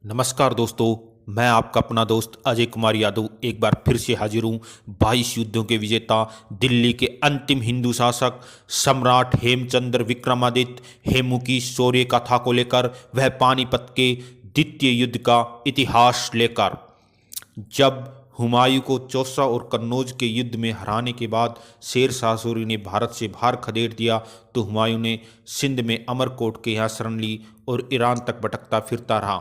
नमस्कार दोस्तों। मैं आपका अपना दोस्त अजय कुमार यादव एक बार फिर से हाजिर हूँ। 22 युद्धों के विजेता, दिल्ली के अंतिम हिंदू शासक सम्राट हेमचंद्र विक्रमादित्य हेमू की शौर्य कथा को लेकर, वह पानीपत के द्वितीय युद्ध का इतिहास लेकर। जब हुमायूं को चौसा और कन्नौज के युद्ध में हराने के बाद शेर शाह सूरी ने भारत से बाहर खदेड़ दिया, तो हुमायूं ने सिंध में अमरकोट के यहाँ शरण ली और ईरान तक भटकता फिरता रहा।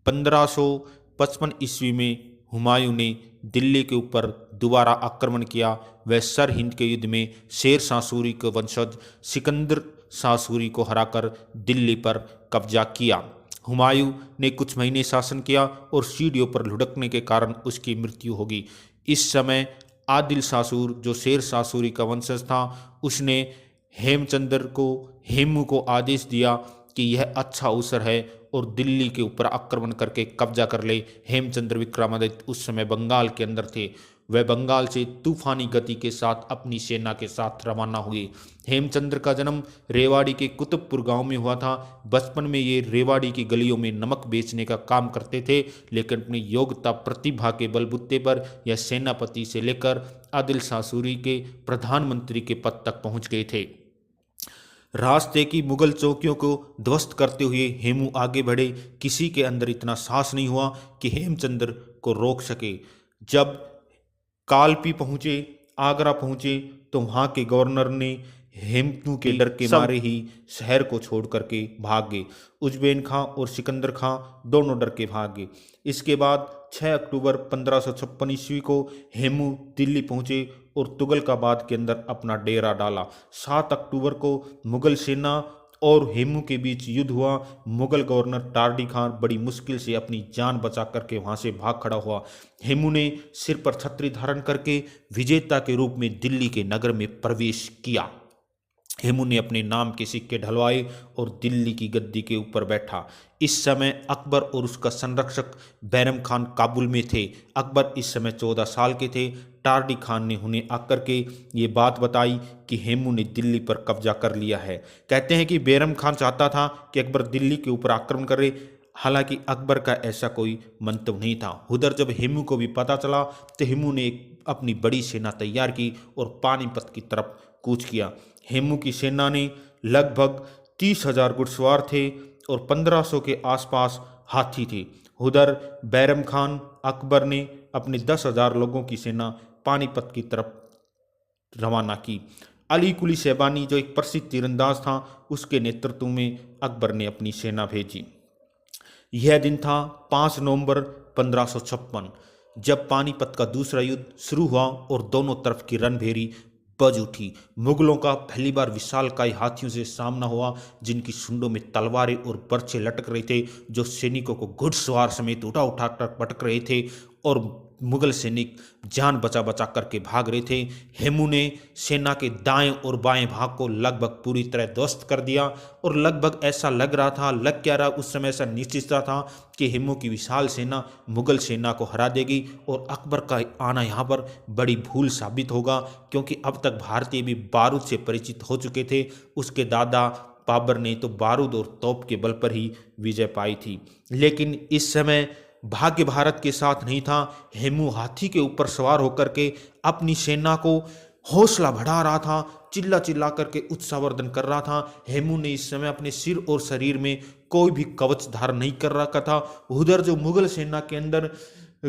1555 ईस्वी में हुमायूं ने दिल्ली के ऊपर दोबारा आक्रमण किया। वह सर हिंद के युद्ध में शेर शाह सूरी के वंशज सिकंदर शाह सूरी को हराकर दिल्ली पर कब्जा किया। हुमायूं ने कुछ महीने शासन किया और सीढ़ियों पर लुढ़कने के कारण उसकी मृत्यु हो गई। इस समय आदिल शासूर, जो शेर शाह सूरी का वंशज था, उसने हेमू को आदेश दिया कि यह अच्छा अवसर है और दिल्ली के ऊपर आक्रमण करके कब्जा कर ले। हेमचंद्र विक्रमादित्य उस समय बंगाल के अंदर थे। वह बंगाल से तूफानी गति के साथ अपनी सेना के साथ रवाना हुए। हेमचंद्र का जन्म रेवाड़ी के कुतुबपुर गांव में हुआ था। बचपन में ये रेवाड़ी की गलियों में नमक बेचने का काम करते थे, लेकिन अपनी योग्यता प्रतिभा के बलबूते पर यह सेनापति से लेकर आदिल शाह सूरी के प्रधानमंत्री के पद तक पहुंच गए थे। रास्ते की मुगल चौकियों को ध्वस्त करते हुए हेमू आगे बढ़े। किसी के अंदर इतना साहस नहीं हुआ कि हेमचंद्र को रोक सके। जब कालपी पहुंचे, आगरा पहुंचे, तो वहां के गवर्नर ने हेमू के डर के मारे ही शहर को छोड़ करके भाग गए। उज्जैन खां और सिकंदर खां दोनों डर के भाग गए। इसके बाद 6 अक्टूबर 1556 ईस्वी को हेमू दिल्ली पहुंचे और तुगलकाबाद के अंदर अपना डेरा डाला। 7 अक्टूबर को मुगल सेना और हेमू के बीच युद्ध हुआ। मुगल गवर्नर टार्डी खान बड़ी मुश्किल से अपनी जान बचा करके वहां से भाग खड़ा हुआ। हेमू ने सिर पर छतरी धारण करके विजेता के रूप में दिल्ली के नगर में प्रवेश किया। हेमू ने अपने नाम के सिक्के ढलवाए और दिल्ली की गद्दी के ऊपर बैठा। इस समय अकबर और उसका संरक्षक बैरम खान काबुल में थे। अकबर इस समय 14 साल के थे। टार्डी खान ने उन्हें आकर के ये बात बताई कि हेमू ने दिल्ली पर कब्जा कर लिया है। कहते हैं कि बैरम खान चाहता था कि अकबर दिल्ली के ऊपर आक्रमण करे, हालांकि अकबर का ऐसा कोई मंतव्य नहीं था। उधर जब हेमू को भी पता चला तो हेमू ने अपनी बड़ी सेना तैयार की और पानीपत की तरफ कूच किया। हेमू की सेना ने लगभग 30,000 घुड़सवार थे और 1500 के आसपास हाथी थे। उधर बैरम खान अकबर ने अपने 10,000 लोगों की सेना पानीपत की तरफ रवाना की। अली कुली शैबानी, जो एक प्रसिद्ध तीरंदाज था, उसके नेतृत्व में अकबर ने अपनी सेना भेजी। यह दिन था 5 नवंबर 1556, जब पानीपत का दूसरा युद्ध शुरू हुआ और दोनों तरफ की रणभेरी बज उठी। मुगलों का पहली बार विशालकाय हाथियों से सामना हुआ, जिनकी सुंडों में तलवारें और बर्छे लटक रहे थे, जो सैनिकों को घुड़सवार समेत उठा उठा कर पटक रहे थे और मुगल सैनिक जान बचा बचा करके भाग रहे थे। हेमू ने सेना के दाएं और बाएं भाग को लगभग पूरी तरह ध्वस्त कर दिया और लगभग ऐसा लग रहा था, लग क्या रहा, उस समय ऐसा निश्चित था कि हेमू की विशाल सेना मुगल सेना को हरा देगी और अकबर का आना यहाँ पर बड़ी भूल साबित होगा, क्योंकि अब तक भारतीय भी बारूद से परिचित हो चुके थे। उसके दादा बाबर ने तो बारूद और तोप के बल पर ही विजय पाई थी। लेकिन इस समय भाग्य भारत के साथ नहीं था। हेमू हाथी के ऊपर सवार होकर के अपनी सेना को हौसला बढ़ा रहा था, चिल्ला चिल्ला करके उत्साहवर्धन कर रहा था। हेमू ने इस समय अपने सिर और शरीर में कोई भी कवच धारण नहीं कर रखा था। उधर जो मुगल सेना के अंदर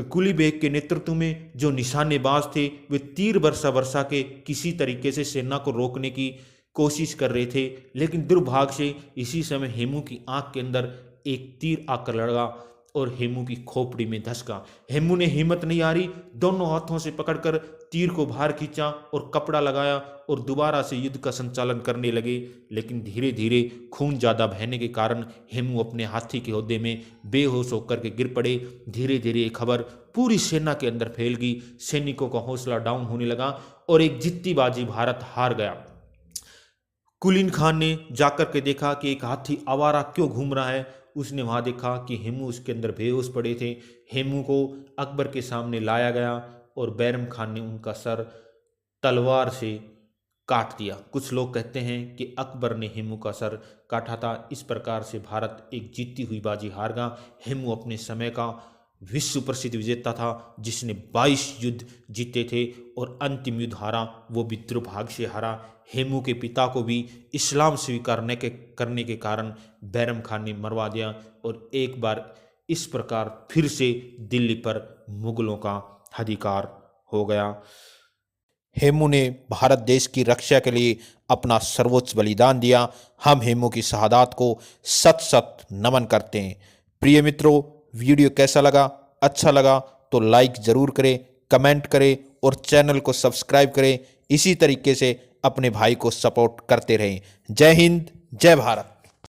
कुली बेग के नेतृत्व में जो निशानेबाज थे, वे तीर वर्षा वर्षा के किसी तरीके से सेना को रोकने की कोशिश कर रहे थे। लेकिन दुर्भाग्य से इसी समय हेमू की आंख के अंदर एक तीर आकर लगा और हेमू की खोपड़ी में धसका। हेमू ने हिम्मत नहीं हारी, दोनों हाथों से पकड़कर तीर को बाहर खींचा और कपड़ा लगाया और दोबारा से युद्ध का संचालन करने लगे। लेकिन धीरे धीरे खून ज्यादा बहने के कारण हेमू अपने हाथी के ओहदे में बेहोश होकर के गिर पड़े। धीरे धीरे ये खबर पूरी सेना के अंदर फैल गई। सैनिकों का हौसला डाउन होने लगा और एक जिद्दीबाजी भारत हार गया। कुलीन खान ने जाकर के देखा कि एक हाथी आवारा क्यों घूम रहा है। उसने वहां देखा कि हेमू उसके अंदर बेहोश पड़े थे। हेमू को अकबर के सामने लाया गया और बैरम खान ने उनका सर तलवार से काट दिया। कुछ लोग कहते हैं कि अकबर ने हेमू का सर काटा था। इस प्रकार से भारत एक जीती हुई बाजी हार गया। हेमू अपने समय का विश्व प्रसिद्ध विजेता था, जिसने 22 युद्ध जीते थे और अंतिम युद्ध हारा, वो भी दुर्भाग्य से हारा। हेमू के पिता को भी इस्लाम स्वीकार करने के कारण बैरम खान ने मरवा दिया और एक बार इस प्रकार फिर से दिल्ली पर मुगलों का अधिकार हो गया। हेमू ने भारत देश की रक्षा के लिए अपना सर्वोच्च बलिदान दिया। हम हेमू की शहादत को सत सत नमन करते हैं। प्रिय मित्रों, वीडियो कैसा लगा? अच्छा लगा तो लाइक ज़रूर करें, कमेंट करें और चैनल को सब्सक्राइब करें। इसी तरीके से अपने भाई को सपोर्ट करते रहें। जय हिंद, जय भारत।